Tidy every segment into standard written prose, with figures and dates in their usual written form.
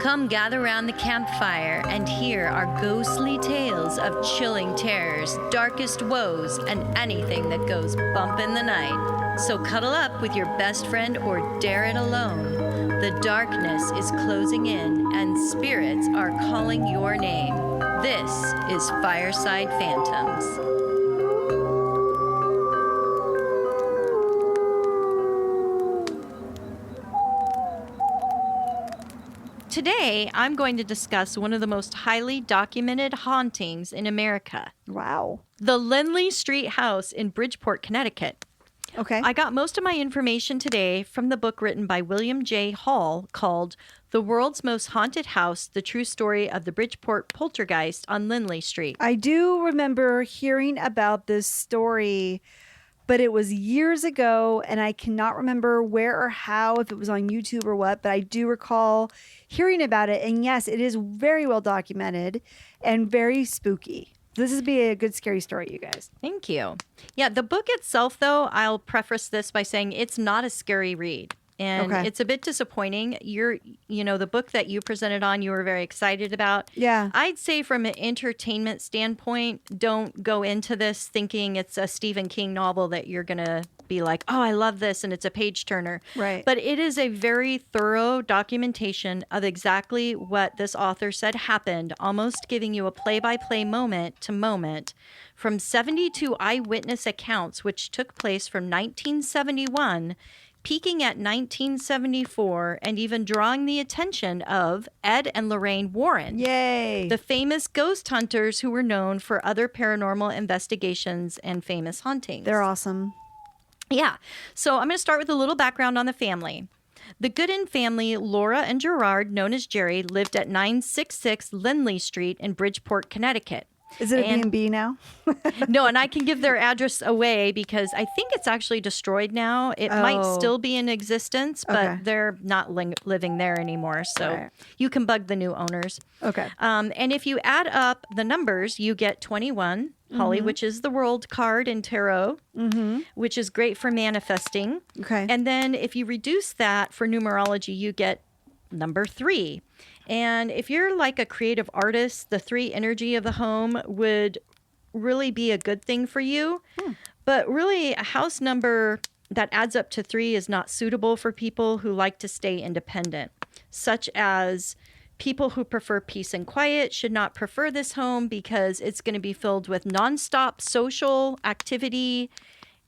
Come gather round the campfire and hear our ghostly tales of chilling terrors, darkest woes, and anything that goes bump in the night. So cuddle up with your best friend or dare it alone. The darkness is closing in and spirits are calling your name. This is Fireside Phantoms. Today, I'm going to discuss one of the most highly documented hauntings in America. Wow. The Lindley Street house in Bridgeport, Connecticut. Okay. I got most of my information today from the book written by William J. Hall called The World's Most Haunted House, The True Story of the Bridgeport Poltergeist on Lindley Street. I do remember hearing about this story, but it was years ago, and I cannot remember where or how, if it was on YouTube or what, but I do recall hearing about it. And yes, it is very well documented and very spooky. This would be a good scary story, you guys. Thank you. Yeah, the book itself, though, I'll preface this by saying it's not a scary read. And it's a bit disappointing. The book that you presented on, you were very excited about. Yeah. I'd say from an entertainment standpoint, don't go into this thinking it's a Stephen King novel that you're going to be like, oh, I love this, and it's a page turner. Right. But it is a very thorough documentation of exactly what this author said happened, almost giving you a play-by-play moment to moment from 72 eyewitness accounts, which took place from 1971 peaking at 1974 and even drawing the attention of Ed and Lorraine Warren. Yay! The famous ghost hunters who were known for other paranormal investigations and famous hauntings. They're awesome. Yeah. So I'm going to start with a little background on the family. The Goodin family, Laura and Gerard, known as Jerry, lived at 966 Lindley Street in Bridgeport, Connecticut. Is it a B&B now? No, and I can give their address away because I think it's actually destroyed now. It might still be in existence, but they're not living there anymore. So you can bug the new owners. Okay. And if you add up the numbers, you get 21, Holly, which is the world card in tarot, which is great for manifesting. Okay. And then if you reduce that for numerology, you get number 3. And if you're like a creative artist, the 3 energy of the home would really be a good thing for you. But really, a house number that adds up to 3 is not suitable for people who like to stay independent, such as people who prefer peace and quiet should not prefer this home because it's going to be filled with nonstop social activity.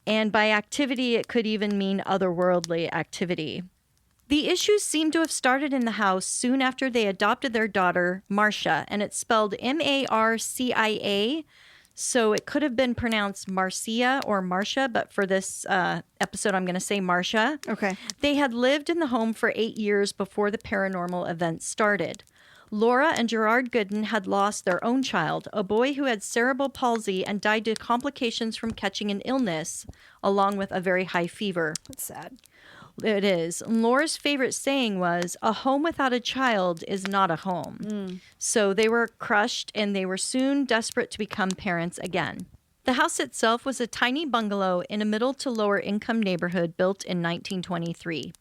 And by activity, it could even mean otherworldly activity. The issues seem to have started in the house soon after they adopted their daughter, Marcia, and it's spelled Marcia, so it could have been pronounced Marcia or Marcia, but for this episode, I'm going to say Marcia. Okay. They had lived in the home for 8 years before the paranormal events started. Laura and Gerard Goodin had lost their own child, a boy who had cerebral palsy and died to complications from catching an illness, along with a very high fever. That's sad. It is. Laura's favorite saying was, a home without a child is not a home. So they were crushed and they were soon desperate to become parents again. The house itself was a tiny bungalow in a middle to lower income neighborhood built in 1923.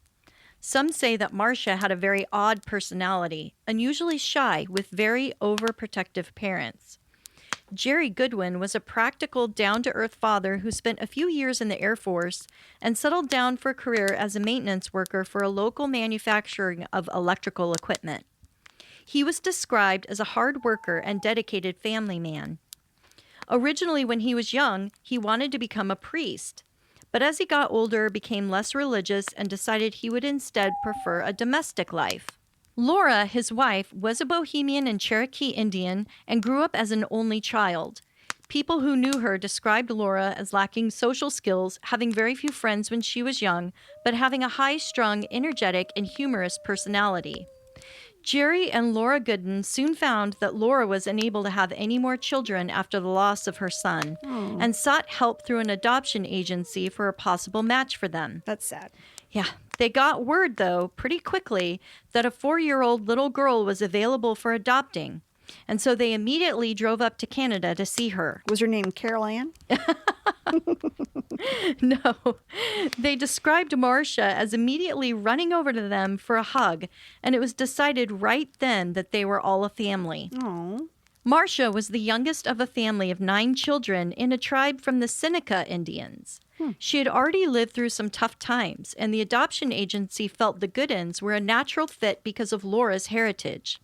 Some say that Marcia had a very odd personality, unusually shy with very overprotective parents. Jerry Goodwin was a practical, down-to-earth father who spent a few years in the Air Force and settled down for a career as a maintenance worker for a local manufacturing of electrical equipment. He was described as a hard worker and dedicated family man. Originally, when he was young, he wanted to become a priest, but as he got older, became less religious and decided he would instead prefer a domestic life. Laura, his wife, was a Bohemian and Cherokee Indian and grew up as an only child. People who knew her described Laura as lacking social skills, having very few friends when she was young, but having a high-strung, energetic, and humorous personality. Jerry and Laura Goodin soon found that Laura was unable to have any more children after the loss of her son, and sought help through an adoption agency for a possible match for them. That's sad. Yeah. They got word, though, pretty quickly that a 4-year-old little girl was available for adopting. And so they immediately drove up to Canada to see her. Was her name Carol Ann? No. They described Marcia as immediately running over to them for a hug, and it was decided right then that they were all a family. Oh. Marcia was the youngest of a family of 9 children in a tribe from the Seneca Indians. She had already lived through some tough times, and the adoption agency felt the Goodins were a natural fit because of Laura's heritage.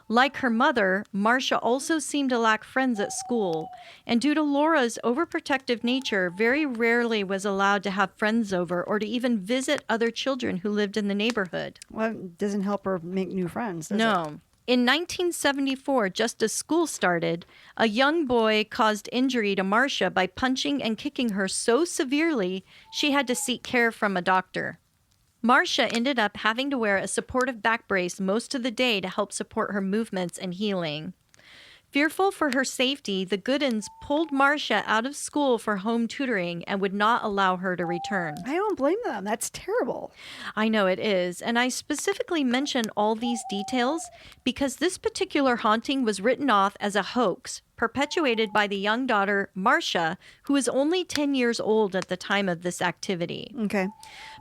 Like her mother, Marcia also seemed to lack friends at school, and due to Laura's overprotective nature, very rarely was allowed to have friends over or to even visit other children who lived in the neighborhood. Well, it doesn't help her make new friends, does it? No. In 1974, just as school started, a young boy caused injury to Marcia by punching and kicking her so severely she had to seek care from a doctor. Marcia ended up having to wear a supportive back brace most of the day to help support her movements and healing. Fearful for her safety, the Goodins pulled Marcia out of school for home tutoring and would not allow her to return. I don't blame them. That's terrible. I know it is, and I specifically mention all these details because this particular haunting was written off as a hoax, perpetuated by the young daughter, Marcia, who was only 10 years old at the time of this activity. Okay.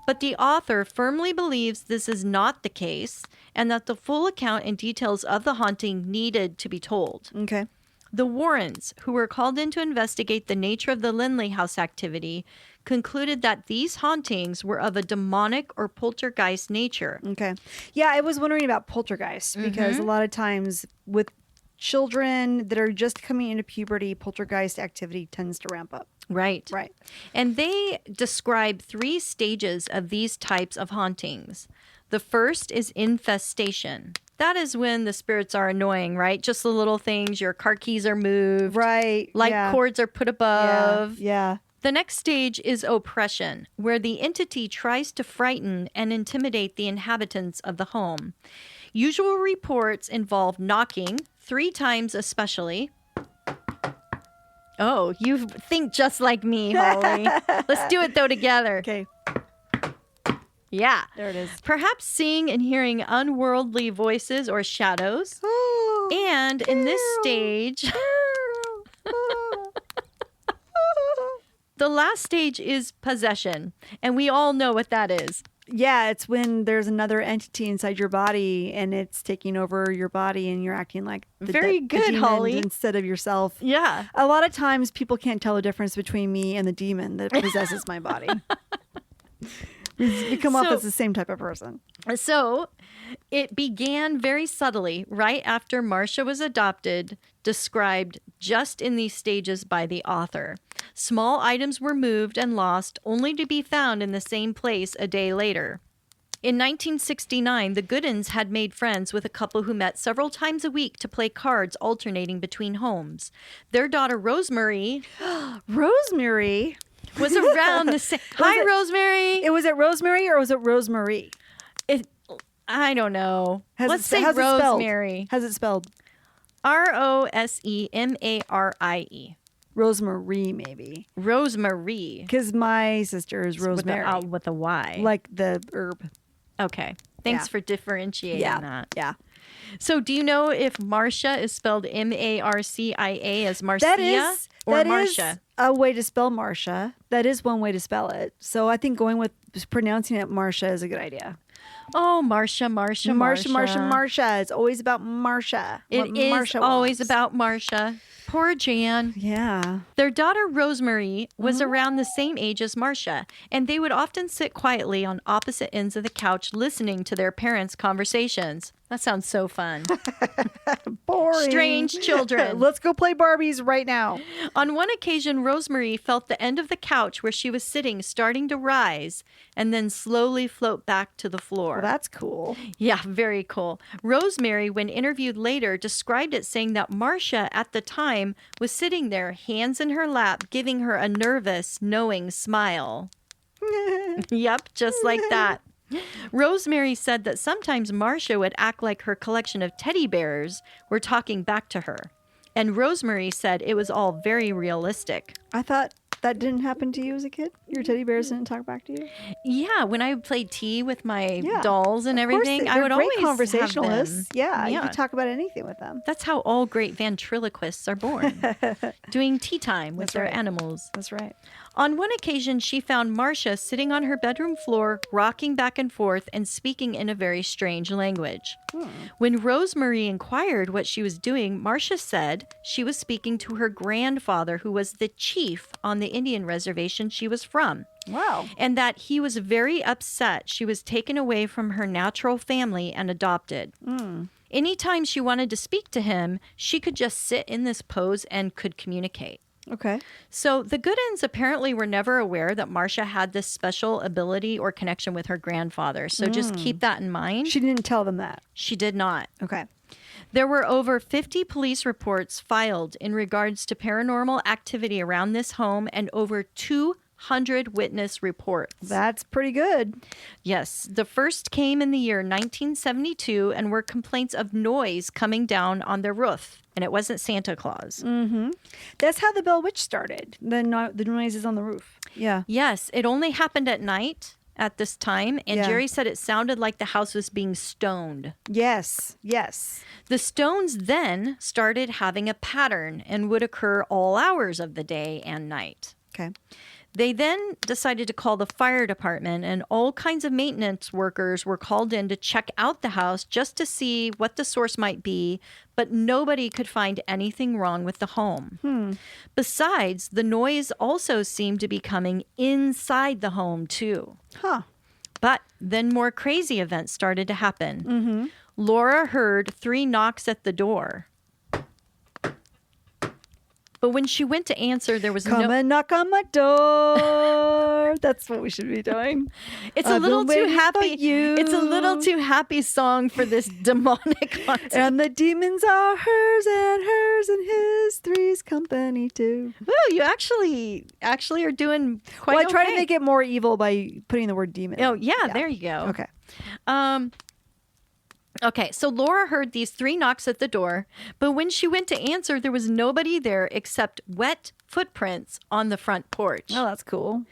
But the author firmly believes this is not the case and that the full account and details of the haunting needed to be told. Okay. The Warrens, who were called in to investigate the nature of the Lindley House activity, concluded that these hauntings were of a demonic or poltergeist nature. Okay. Yeah, I was wondering about poltergeist because a lot of times with children that are just coming into puberty, poltergeist activity tends to ramp up. Right. Right. And they describe 3 stages of these types of hauntings. The first is infestation. That is when the spirits are annoying, right? Just the little things, your car keys are moved. Right. Light cords are put above. Yeah. The next stage is oppression, where the entity tries to frighten and intimidate the inhabitants of the home. Usual reports involve knocking, 3 times especially. Oh, you think just like me, Holly. Let's do it, though, together. Okay. Yeah. There it is. Perhaps seeing and hearing unworldly voices or shadows. And in this stage, the last stage is possession. And we all know what that is. Yeah, it's when there's another entity inside your body and it's taking over your body and you're acting like Very good, demon Holly. instead of yourself. Yeah. A lot of times people can't tell the difference between me and the demon that possesses my body. We come off as the same type of person. So it began very subtly right after Marcia was adopted, described just in these stages by the author. Small items were moved and lost, only to be found in the same place a day later. In 1969, the Goodins had made friends with a couple who met several times a week to play cards alternating between homes. Their daughter, Rosemary... Rosemary? Was around the same... Hi, Rosemary! It was it Rosemary or was it Rosemary? I don't know. Let's say how's Rosemary. How's it spelled? Rosemary. Rosemary, maybe. Rosemary. Because my sister is Rosemary. With a Y. Like the herb. Okay. Thanks for differentiating that. Yeah. So do you know if Marcia is spelled Marcia as Marcia or Marcia? Is a way to spell Marcia. That is one way to spell it. So I think going with pronouncing it Marcia is a good idea. Oh, Marcia. It's always about Marcia. It is Marcia always wants. about Marcia. Poor Jan. Yeah. Their daughter Rosemary was around the same age as Marcia, and they would often sit quietly on opposite ends of the couch listening to their parents' conversations. That sounds so fun. Boring. Strange children. Let's go play Barbies right now. On one occasion, Rosemary felt the end of the couch where she was sitting starting to rise and then slowly float back to the floor. Well, that's cool. Yeah, very cool. Rosemary, when interviewed later, described it saying that Marcia at the time was sitting there, hands in her lap, giving her a nervous, knowing smile. Yep, just like that. Rosemary said that sometimes Marcia would act like her collection of teddy bears were talking back to her. And Rosemary said it was all very realistic. I thought That didn't happen to you as a kid? Your teddy bears didn't talk back to you? Yeah, when I played tea with my Yeah, dolls and Of course everything, they- I they're would great always conversationalists. have them. Yeah, you Yeah. could talk about anything with them. That's how all great ventriloquists are born, doing tea time with That's their right. animals. That's right. On one occasion, she found Marcia sitting on her bedroom floor, rocking back and forth and speaking in a very strange language. When Rosemary inquired what she was doing, Marcia said she was speaking to her grandfather, who was the chief on the Indian reservation she was from, Wow. and that he was very upset she was taken away from her natural family and adopted. Anytime she wanted to speak to him, she could just sit in this pose and could communicate. Okay. So the Goodins apparently were never aware that Marcia had this special ability or connection with her grandfather. So just keep that in mind. She didn't tell them that. She did not. Okay. There were over 50 police reports filed in regards to paranormal activity around this home and over 200 witness reports. That's pretty good. Yes, the first came in the year 1972 and were complaints of noise coming down on their roof. And it wasn't Santa Claus. That's how the Bell Witch started. The noises on the roof. Yeah. Yes, it only happened at night at this time. And Yeah. Jerry said it sounded like the house was being stoned. Yes. Yes. The stones then started having a pattern and would occur all hours of the day and night. Okay. They then decided to call the fire department, and all kinds of maintenance workers were called in to check out the house just to see what the source might be, but nobody could find anything wrong with the home. Besides, the noise also seemed to be coming inside the home, too. Huh. But then more crazy events started to happen. Laura heard 3 knocks at the door. But when she went to answer, there was Come no... and knock on my door. That's what we should be doing. It's a I've little been too waiting for happy. you. It's a little too happy song for this demonic haunting. And the demons are hers and his, three's company too. Woo, you actually are doing quite Well, I try to okay. make it more evil by putting the word demon. Oh, in. yeah, there you go. Okay. Okay, so Laura heard these 3 knocks at the door, but when she went to answer, there was nobody there except wet footprints on the front porch. Oh, that's cool.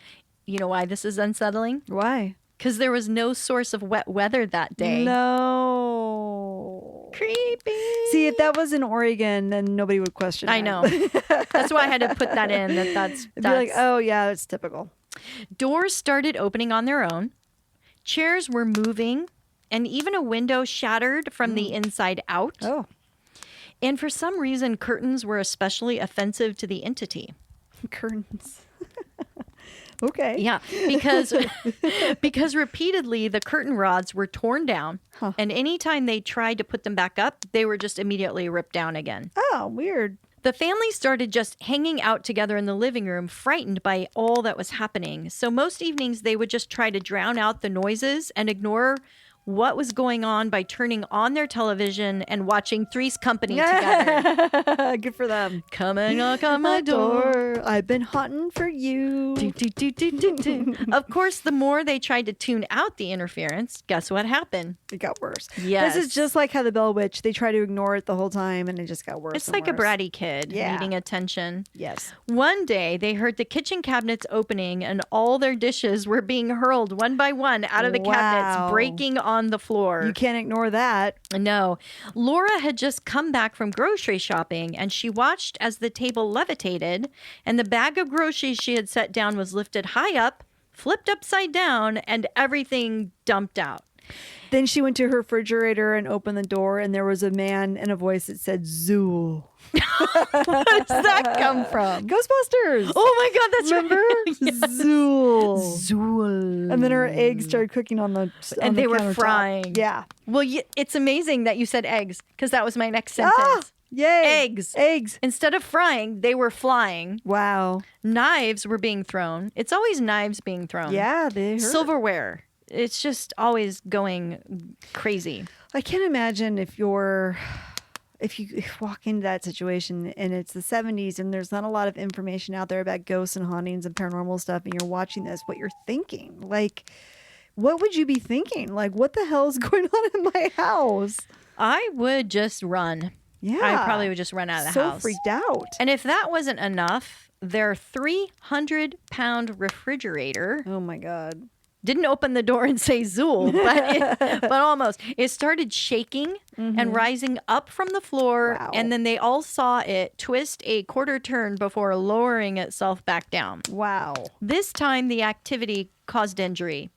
You know why this is unsettling? Why? Because there was no source of wet weather that day. No. Creepy. See, if that was in Oregon, then nobody would question it. I know. That's why I had to put that in. That's It'd be like, oh, yeah, that's typical. Doors started opening on their own. Chairs were moving, and even a window shattered from the inside out. Oh. And for some reason, curtains were especially offensive to the entity. Curtains. Okay. Yeah, because repeatedly the curtain rods were torn down, and anytime they tried to put them back up, they were just immediately ripped down again. Oh, weird. The family started just hanging out together in the living room, frightened by all that was happening. So most evenings they would just try to drown out the noises and ignore what was going on by turning on their television and watching Three's Company together. Good for them. Come and knock on my door. I've been hunting for you. Do, do, do, do, do, do. Of course, the more they tried to tune out the interference, guess what happened? It got worse. Yes. This is just like how the Bell Witch, they try to ignore it the whole time and it just got worse. It's and like a worse. bratty kid Yeah. needing attention. Yes. One day, they heard the kitchen cabinets opening and all their dishes were being hurled one by one out of the Wow. cabinets, breaking on the floor. You can't ignore that. No. Laura had just come back from grocery shopping and she watched as the table levitated and the bag of groceries she had set down was lifted high up, flipped upside down, and everything dumped out. Then she went to her refrigerator and opened the door, and there was a man and a voice that said, Zool. Where does that come from? Ghostbusters. Oh my God, that's Remember? right. Yes. Zool. Zool. And then her eggs started cooking on the And they were countertop. frying. Yeah. Well, it's amazing that you said eggs because that was my next sentence. Ah, yay. Eggs. Eggs. Instead of frying, they were flying. Wow. Knives were being thrown. It's always knives being thrown. Yeah, they hurt. Silverware. It's just always going crazy. I can't imagine if you walk into that situation and it's the 70s and there's not a lot of information out there about ghosts and hauntings and paranormal stuff and you're watching this, what you're thinking. Like, what would you be thinking? Like, what the hell is going on in my house? I would just run. Yeah. I probably would just run out of the house. So freaked out. And if that wasn't enough, their 300-pound refrigerator. Oh my God. Didn't open the door and say Zool, but almost. It started shaking and rising up from the floor, Wow. and then they all saw it twist a quarter turn before lowering itself back down. Wow. This time, the activity caused injury,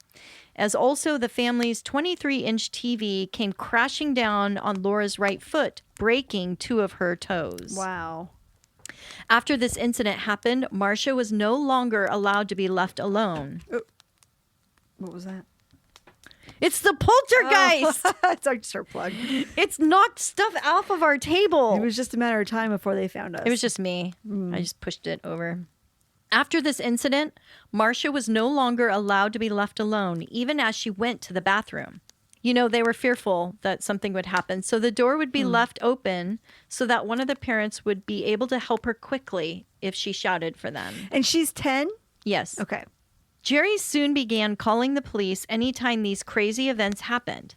as also the family's 23-inch TV came crashing down on Laura's right foot, breaking 2 of her toes. Wow. After this incident happened, Marcia was no longer allowed to be left alone. What was that? It's the poltergeist! It's our dessert plug. It's knocked stuff off of our table. It was just a matter of time before they found us. It was just me. I just pushed it over. After this incident, Marcia was no longer allowed to be left alone, even as she went to the bathroom. You know, they were fearful that something would happen, so the door would be left open so that one of the parents would be able to help her quickly if she shouted for them. And she's 10? Yes. Okay. Jerry soon began calling the police anytime these crazy events happened.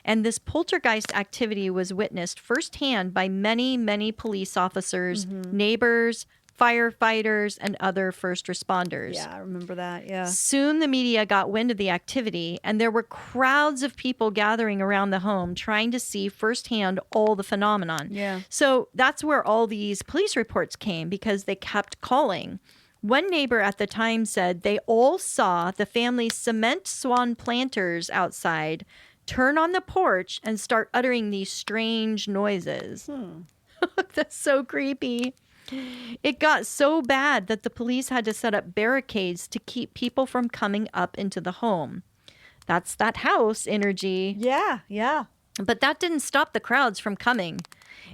And this poltergeist activity was witnessed firsthand by many, many police officers, neighbors, firefighters, and other first responders. Yeah, I remember that. Yeah. Soon the media got wind of the activity, and there were crowds of people gathering around the home trying to see firsthand all the phenomenon. Yeah. So that's where all these police reports came, because they kept calling. One neighbor at the time said they all saw the family's cement swan planters outside turn on the porch and start uttering these strange noises. That's so creepy. It got so bad that the police had to set up barricades to keep people from coming up into the home. That's that house energy. Yeah, yeah. But that didn't stop the crowds from coming.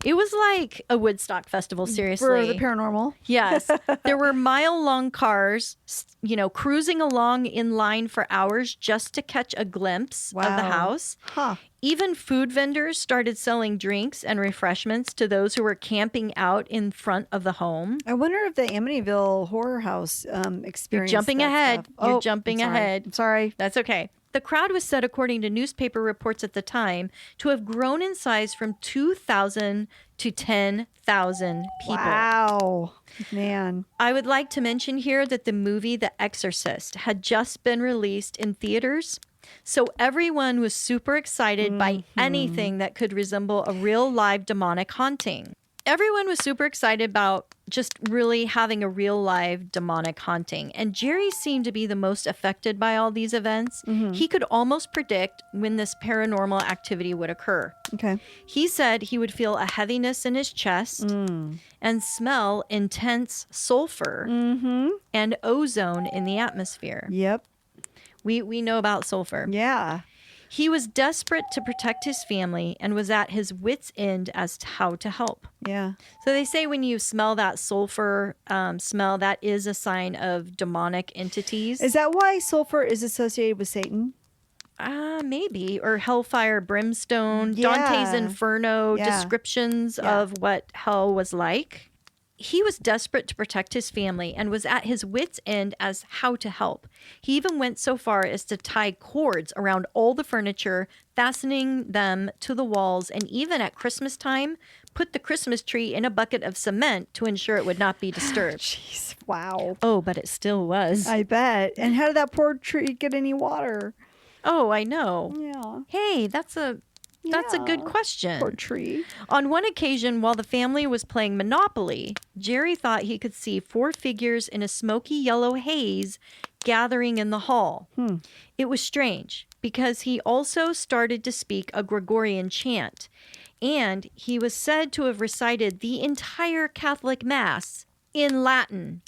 It was like a Woodstock festival, seriously. For the paranormal. Yes. There were mile-long cars, you know, cruising along in line for hours just to catch a glimpse of the house. Huh. Even food vendors started selling drinks and refreshments to those who were camping out in front of the home. I wonder if the Amityville Horror House experienced You're jumping that ahead. stuff. You're jumping ahead. I'm sorry. That's okay. The crowd was said, according to newspaper reports at the time, to have grown in size from 2,000 to 10,000 people. Wow. Man. I would like to mention here that the movie The Exorcist had just been released in theaters. So everyone was super excited by anything that could resemble a real live demonic haunting. Everyone was super excited about just really having a real live demonic haunting. And Jerry seemed to be the most affected by all these events. He could almost predict when this paranormal activity would occur. Okay. He said he would feel a heaviness in his chest and smell intense sulfur and ozone in the atmosphere. Yep. We know about sulfur. Yeah. He was desperate to protect his family and was at his wit's end as to how to help. Yeah. So they say when you smell that sulfur smell, that is a sign of demonic entities. Is that why sulfur is associated with Satan? Maybe. Or hellfire, brimstone, Yeah. Dante's Inferno, descriptions of what hell was like. He was desperate to protect his family and was at his wit's end as how to help. He even went so far as to tie cords around all the furniture, fastening them to the walls, and even at Christmas time, put the Christmas tree in a bucket of cement to ensure it would not be disturbed. Jeez. Wow. Oh, but it still was. I bet. And how did that poor tree get any water? Oh, I know. Yeah. Hey, that's a good Yeah. question. Poor tree. On one occasion, while the family was playing Monopoly, Jerry thought he could see 4 figures in a smoky yellow haze gathering in the hall. It was strange because he also started to speak a Gregorian chant, and he was said to have recited the entire Catholic Mass in Latin.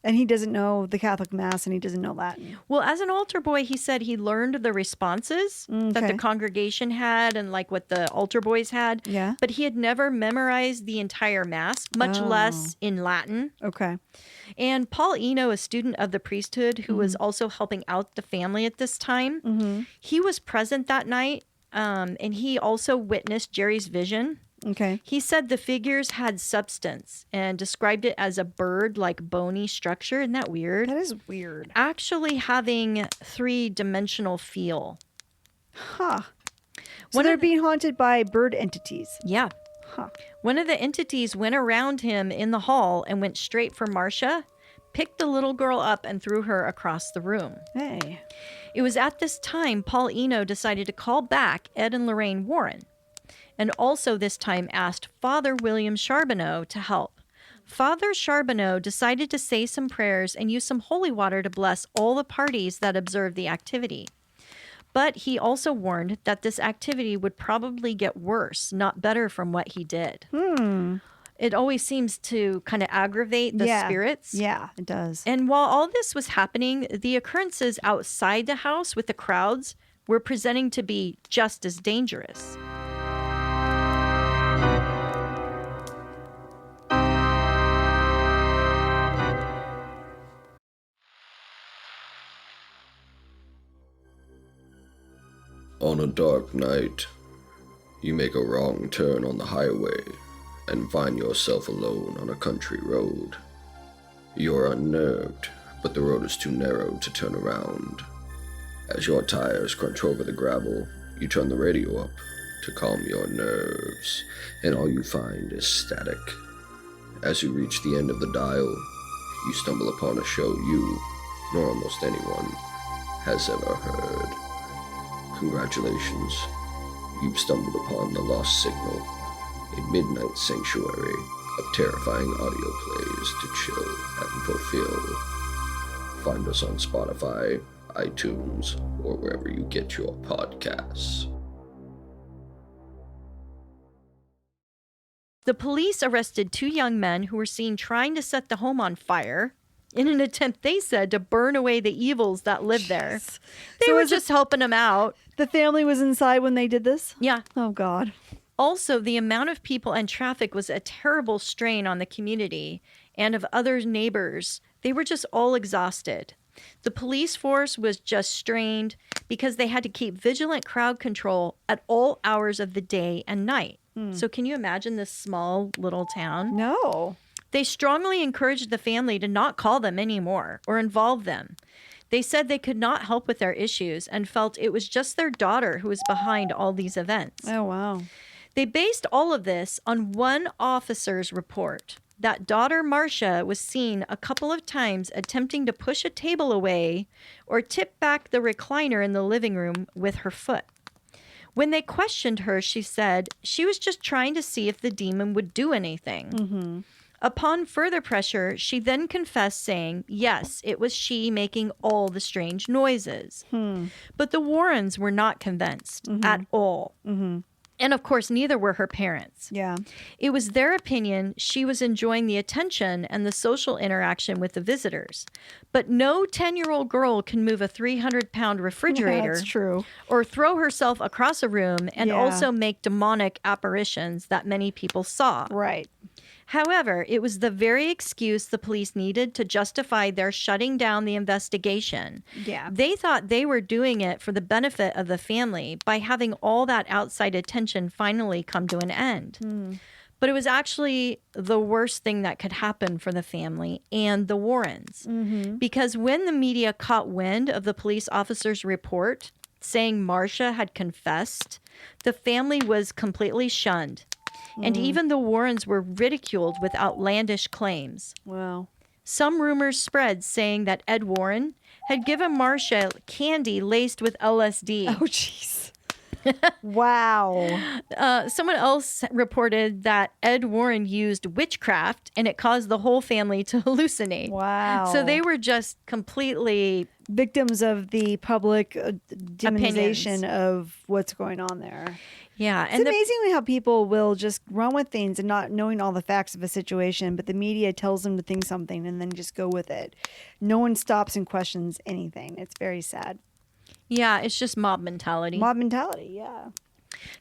And he doesn't know the Catholic Mass and he doesn't know Latin. Well, as an altar boy, he said he learned the responses that the Okay. congregation had and like what the altar boys had. Yeah. But he had never memorized the entire Mass, much less in Latin. Okay. And Paul Eno, a student of the priesthood who was also helping out the family at this time, he was present that night and he also witnessed Jerry's vision. Okay. He said the figures had substance and described it as a bird-like bony structure. Isn't that weird? That is weird. Actually having 3-dimensional feel. Huh. So One they're of the- being haunted by bird entities. Yeah. Huh. One of the entities went around him in the hall and went straight for Marcia. picked the little girl up and threw her across the room. Hey. It was at this time Paul Eno decided to call back Ed and Lorraine Warren, and also this time asked Father William Charbonneau to help. Father Charbonneau decided to say some prayers and use some holy water to bless all the parties that observed the activity. But he also warned that this activity would probably get worse, not better from what he did. It always seems to kind of aggravate the spirits. Yeah, it does. And while all this was happening, the occurrences outside the house with the crowds were presenting to be just as dangerous. On a dark night, you make a wrong turn on the highway and find yourself alone on a country road. You're unnerved, but the road is too narrow to turn around. As your tires crunch over the gravel, you turn the radio up to calm your nerves, and all you find is static. As you reach the end of the dial, you stumble upon a show you, nor almost anyone, has ever heard. Congratulations, you've stumbled upon the Lost Signal, a midnight sanctuary of terrifying audio plays to chill and fulfill. Find us on Spotify, iTunes, or wherever you get your podcasts. The police arrested 2 young men who were seen trying to set the home on fire in an attempt, they said, to burn away the evils that lived there. They were just helping them out. The family was inside when they did this? Yeah. Oh, God. Also, the amount of people and traffic was a terrible strain on the community and of other neighbors. They were just all exhausted. The police force was just strained because they had to keep vigilant crowd control at all hours of the day and night. So can you imagine this small little town? No. They strongly encouraged the family to not call them anymore or involve them. They said they could not help with their issues and felt it was just their daughter who was behind all these events. Oh, wow. They based all of this on one officer's report that daughter Marcia was seen a couple of times attempting to push a table away or tip back the recliner in the living room with her foot. When they questioned her, she said she was just trying to see if the demon would do anything. Upon further pressure, she then confessed, saying, yes, it was she making all the strange noises. But the Warrens were not convinced at all. And of course, neither were her parents. Yeah. It was their opinion she was enjoying the attention and the social interaction with the visitors. But no 10-year-old girl can move a 300-pound refrigerator That's true. or throw herself across a room and also make demonic apparitions that many people saw. Right. However, it was the very excuse the police needed to justify their shutting down the investigation. Yeah. They thought they were doing it for the benefit of the family by having all that outside attention finally come to an end. But it was actually the worst thing that could happen for the family and the Warrens. Because when the media caught wind of the police officer's report saying Marcia had confessed, the family was completely shunned. And even the Warrens were ridiculed with outlandish claims. Wow. Some rumors spread saying that Ed Warren had given Marcia candy laced with LSD. Oh, jeez. Wow. Someone else reported that Ed Warren used witchcraft and it caused the whole family to hallucinate. Wow. So they were just completely victims of the public demonization opinions of what's going on there. Yeah. It's amazing how people will just run with things and not knowing all the facts of a situation, but the media tells them to think something and then just go with it. No one stops and questions anything. It's very sad. Yeah, it's just mob mentality. Mob mentality, yeah.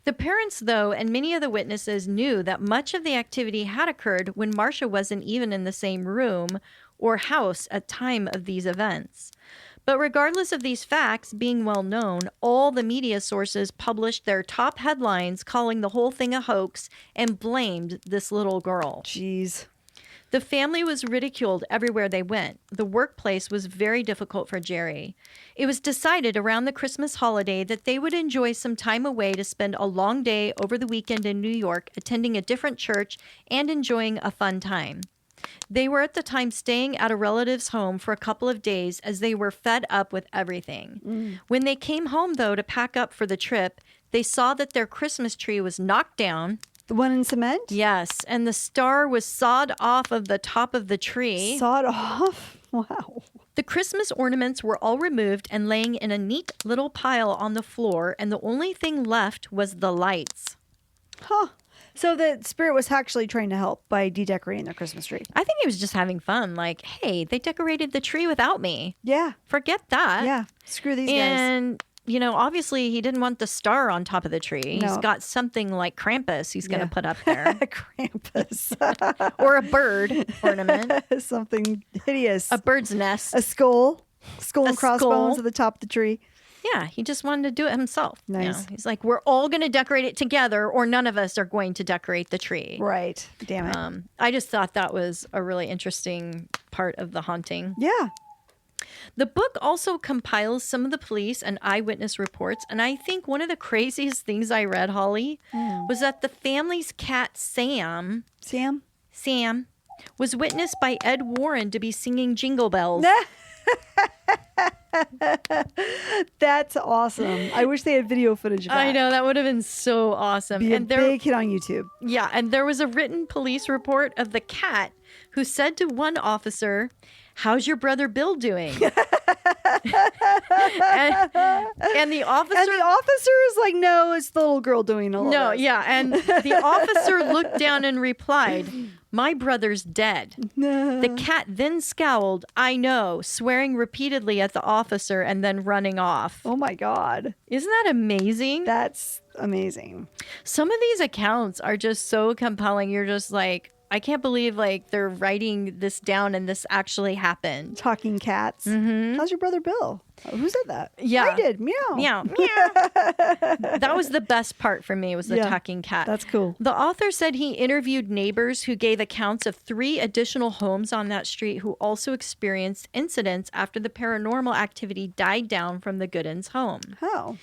The parents, though, and many of the witnesses knew that much of the activity had occurred when Marcia wasn't even in the same room or house at time of these events. But regardless of these facts being well known, all the media sources published their top headlines calling the whole thing a hoax and blamed this little girl. Jeez. The family was ridiculed everywhere they went. The workplace was very difficult for Jerry. It was decided around the Christmas holiday that they would enjoy some time away to spend a long day over the weekend in New York, attending a different church and enjoying a fun time. They were at the time staying at a relative's home for a couple of days as they were fed up with everything. When they came home, though, to pack up for the trip, they saw that their Christmas tree was knocked down. The one in cement? Yes, and the star was sawed off of the top of the tree. Sawed off? Wow. The Christmas ornaments were all removed and laying in a neat little pile on the floor, and the only thing left was the lights. Huh. So the spirit was actually trying to help by dedecorating their Christmas tree. I think he was just having fun. Like, hey, they decorated the tree without me. Yeah. Forget that. Yeah. Screw these guys. And, you know, obviously he didn't want the star on top of the tree. No. He's got something like Krampus he's going to put up there. Krampus. Or a bird ornament. Something hideous. A bird's nest. A skull. Skull and A crossbones skull. at the top of the tree. Yeah, he just wanted to do it himself. you Nice. know. He's like, we're all going to decorate it together or none of us are going to decorate the tree. Right. Damn it. I just thought that was a really interesting part of the haunting. Yeah. The book also compiles some of the police and eyewitness reports. And I think one of the craziest things I read, Holly, was that the family's cat, Sam, was witnessed by Ed Warren to be singing Jingle Bells. That's awesome. I wish they had video footage of that. I know, that would have been so awesome. Be a And there, big hit on YouTube. yeah, and there was a written police report of the cat who said to one officer, "How's your brother Bill doing?" and the officer... And the officer is like, no, it's the little girl doing all of No, this. yeah, and the officer looked down and replied, "My brother's dead." The cat then scowled, "I know," swearing repeatedly at the officer and then running off. Oh my God. Isn't that amazing? That's amazing. Some of these accounts are just so compelling. You're just like, I can't believe like they're writing this down and this actually happened. Talking cats. How's your brother Bill? Who said that? Yeah. I did. Meow. Meow, meow. That was the best part for me, was the Yeah, talking cat. That's cool. The author said he interviewed neighbors who gave accounts of 3 additional homes on that street who also experienced incidents after the paranormal activity died down from the Goodins' home. How?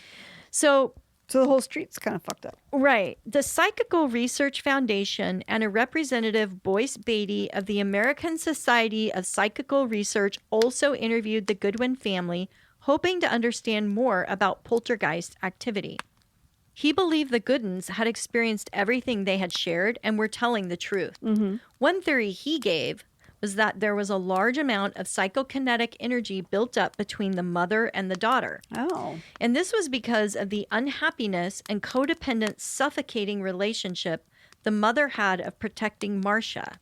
So, So the whole street's kind of fucked up. right. The Psychical Research Foundation and a representative, Boyce Beatty of the American Society of Psychical Research, also interviewed the Goodwin family, hoping to understand more about poltergeist activity. He believed the Goodins had experienced everything they had shared and were telling the truth. One theory he gave was that there was a large amount of psychokinetic energy built up between the mother and the daughter. Oh. And this was because of the unhappiness and codependent, suffocating relationship the mother had of protecting Marcia.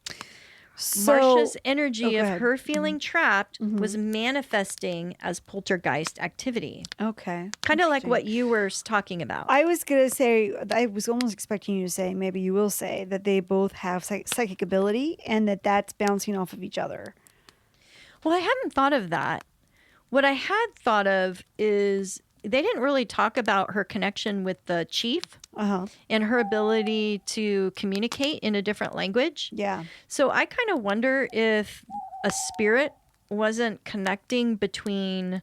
So, Marcia's energy go of ahead. her feeling trapped was manifesting as poltergeist activity. okay. Kind of like Interesting. what you were talking about. I was going to say, I was almost expecting you to say, maybe you will say, that they both have psychic ability and that that's bouncing off of each other. Well, I hadn't thought of that. What I had thought of is they didn't really talk about her connection with the chief Uh-huh. and her ability to communicate in a different language. Yeah. So I kind of wonder if a spirit wasn't connecting between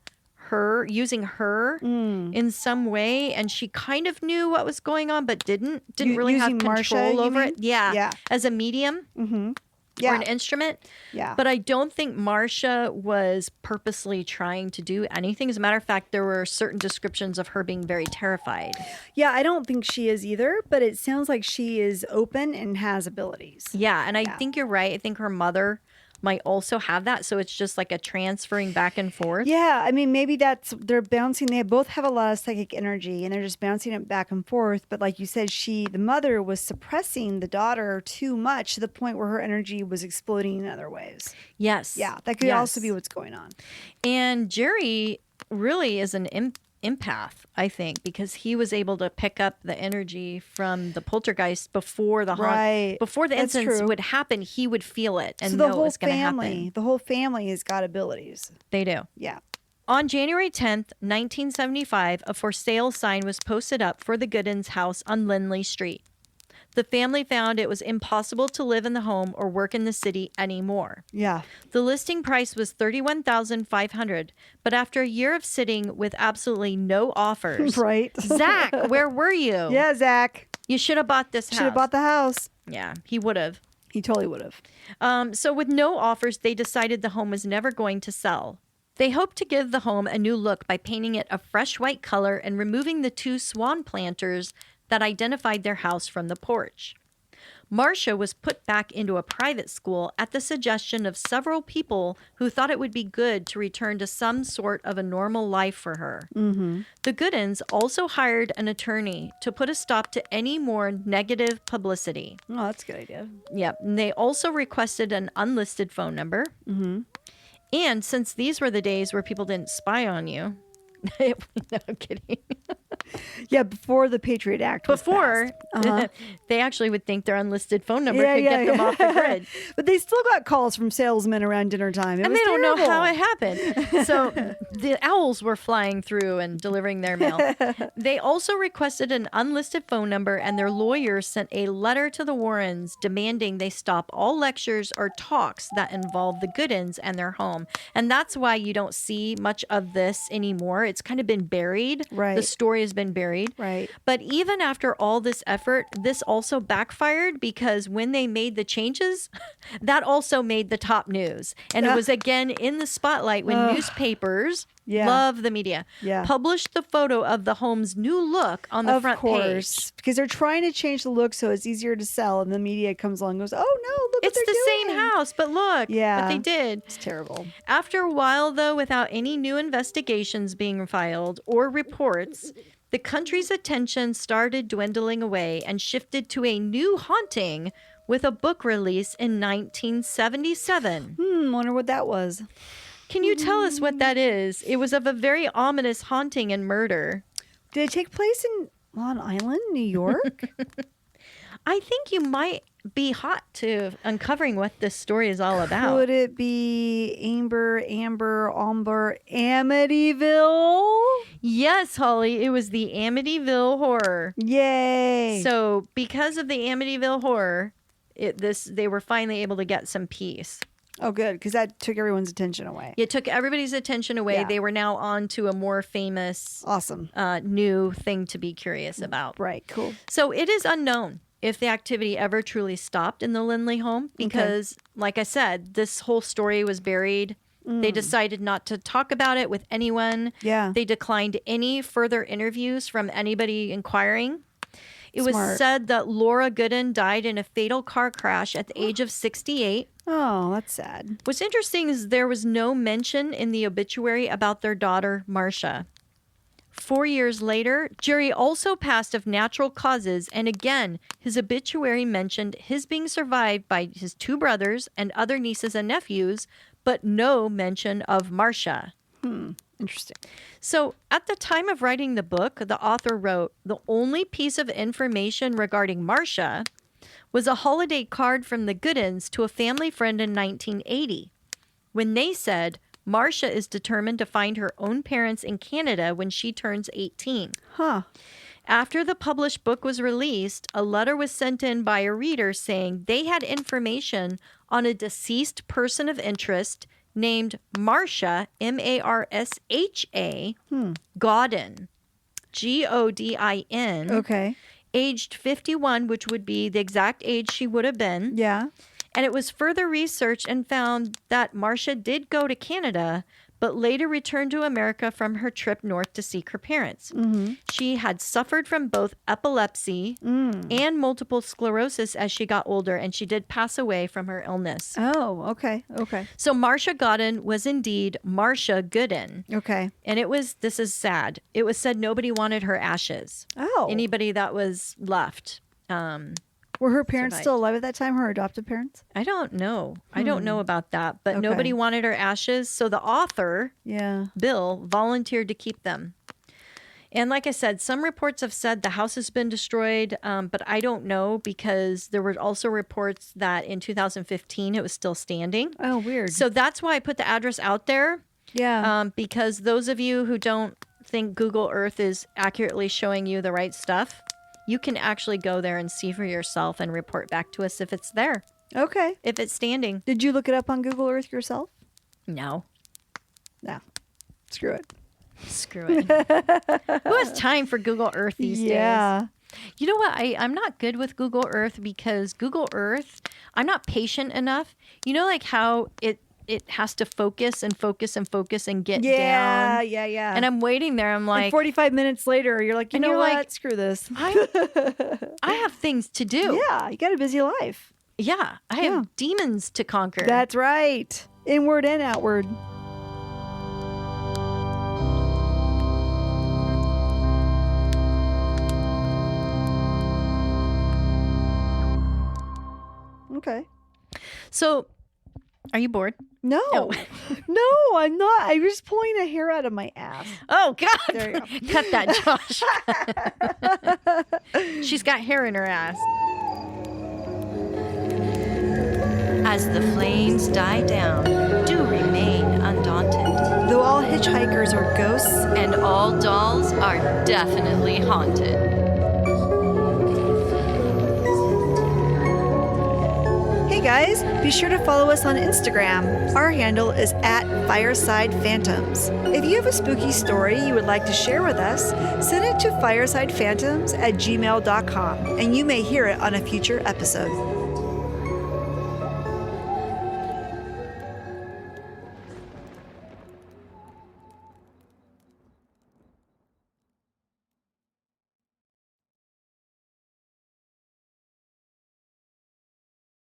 her, using her in some way, and she kind of knew what was going on, but didn't really have Using Marcia, control you over mean? it. Yeah. Yeah. As a medium Mm-hmm. or Yeah. an instrument. Yeah. But I don't think Marcia was purposely trying to do anything. As a matter of fact, there were certain descriptions of her being very terrified. Yeah, I don't think she is either, but it sounds like she is open and has abilities. Yeah, and I Yeah. think you're right. I think her mother might also have that. So it's just like a transferring back and forth. Yeah, I mean, maybe they're bouncing. They both have a lot of psychic energy, and they're just bouncing it back and forth. But like you said, the mother was suppressing the daughter too much to the point where her energy was exploding in other ways. Yes. Yeah, that could also be what's going on. And Jerry really is an empath, I think, because he was able to pick up the energy from the poltergeist before the Right. before the That's incidents true. would happen. He would feel it and So know it was going to happen. the whole family has got abilities. They do. Yeah. On January 10th, 1975, a for sale sign was posted up for the Goodins' house on Lindley Street. The family found it was impossible to live in the home or work in the city anymore. Yeah. The listing price was $31,500, but after a year of sitting with absolutely no offers, Right. Zach, where were you? Yeah, Zach. You should have bought this house. Should have bought the house. Yeah, he would have. He totally would have. So with no offers, they decided the home was never going to sell. They hoped to give the home a new look by painting it a fresh white color and removing the 2 swan planters that identified their house from the porch. Marcia was put back into a private school at the suggestion of several people who thought it would be good to return to some sort of a normal life for her. Mm-hmm. The Goodins also hired an attorney to put a stop to any more negative publicity. Oh, that's a good idea. Yep. And they also requested an unlisted phone number. Mm-hmm. And since these were the days where people didn't spy on you, no, I'm kidding. Yeah, before the Patriot Act was Before, passed. they actually would think their unlisted phone number could get them off the grid. But they still got calls from salesmen around dinner time. And they don't know how it happened. So the owls were flying through and delivering their mail. They also requested an unlisted phone number, and their lawyers sent a letter to the Warrens demanding they stop all lectures or talks that involve the Goodins and their home. And that's why you don't see much of this anymore. It's kind of been buried. Right. The story has been buried. Right. But even after all this effort, this also backfired because when they made the changes, that also made the top news. And it was again in the spotlight when newspapers, love the media, published the photo of the home's new look on the front page. Because they're trying to change the look so it's easier to sell. And the media comes along and goes, oh no, look it's what they're the doing. same house, but look what they did. It's terrible. After a while, though, without any new investigations being filed or reports, the country's attention started dwindling away and shifted to a new haunting with a book release in 1977. Wonder what that was. Can you tell us what that is? It was of a very ominous haunting and murder. Did it take place in Long Island, New York? I think you might be hot to uncovering what this story is all about. Could it be Amber, Amityville? Yes, Holly. It was the Amityville Horror. Yay! So because of the Amityville Horror, they were finally able to get some peace. Oh, good, because that took everyone's attention away. It took everybody's attention away. Yeah. They were now on to a more famous, awesome, new thing to be curious about. Right, cool. So it is unknown if the activity ever truly stopped in the Lindley home because, like I said, this whole story was buried. They decided not to talk about it with anyone. Yeah. They declined any further interviews from anybody inquiring. It Smart. was said that Laura Goodin died in a fatal car crash at the age of 68. Oh, that's sad. What's interesting is there was no mention in the obituary about their daughter, Marcia. 4 years later, Jerry also passed of natural causes, and again, his obituary mentioned his being survived by his 2 brothers and other nieces and nephews, but no mention of Marcia. Interesting. So at the time of writing the book, the author wrote, the only piece of information regarding Marcia was a holiday card from the Goodins to a family friend in 1980, when they said, Marcia is determined to find her own parents in Canada when she turns 18. Huh. After the published book was released, a letter was sent in by a reader saying they had information on a deceased person of interest named Marcia, Marsha, Goodin, Godin, Okay. aged 51, which would be the exact age she would have been. Yeah. And it was further researched and found that Marcia did go to Canada, but later returned to America from her trip north to seek her parents. She had suffered from both epilepsy and multiple sclerosis as she got older, and she did pass away from her illness. Oh, okay. Okay. So Marcia Goodin was indeed Marcia Goodin. Okay. And this is sad. It was said nobody wanted her ashes. Oh. Anybody that was left. Were her parents survived. still alive at that time, her adoptive parents? I don't know. I don't know about that, but Okay. nobody wanted her ashes. So the author, Yeah. Bill, volunteered to keep them. And like I said, some reports have said the house has been destroyed, but I don't know because there were also reports that in 2015 it was still standing. Oh, weird. So that's why I put the address out there, yeah. because those of you who don't think Google Earth is accurately showing you the right stuff, you can actually go there and see for yourself and report back to us if it's there, Okay. if it's standing. Did you look it up on Google Earth yourself? No. No. Screw it. Screw it. Who has time for Google Earth these days? Yeah. You know what? I'm not good with Google Earth because Google Earth, I'm not patient enough. You know, like how it has to focus and focus and focus and get down. Yeah. And I'm waiting there. I'm like, and 45 minutes later, you're like, you know what? like, Screw this. I have things to do. Yeah, you got a busy life. Yeah, I have demons to conquer. That's right. Inward and outward. Okay. So, are you bored? No. Oh. No, I'm not. I'm just pulling a hair out of my ass. Oh, God. There you go. Cut that, Josh. She's got hair in her ass. As the flames die down, do remain undaunted. Though all hitchhikers are ghosts, And all dolls are definitely haunted. hey guys, be sure to follow us on Instagram. Our handle is @FiresidePhantoms. If you have a spooky story you would like to share with us, send it to firesidephantoms@gmail.com and you may hear it on a future episode.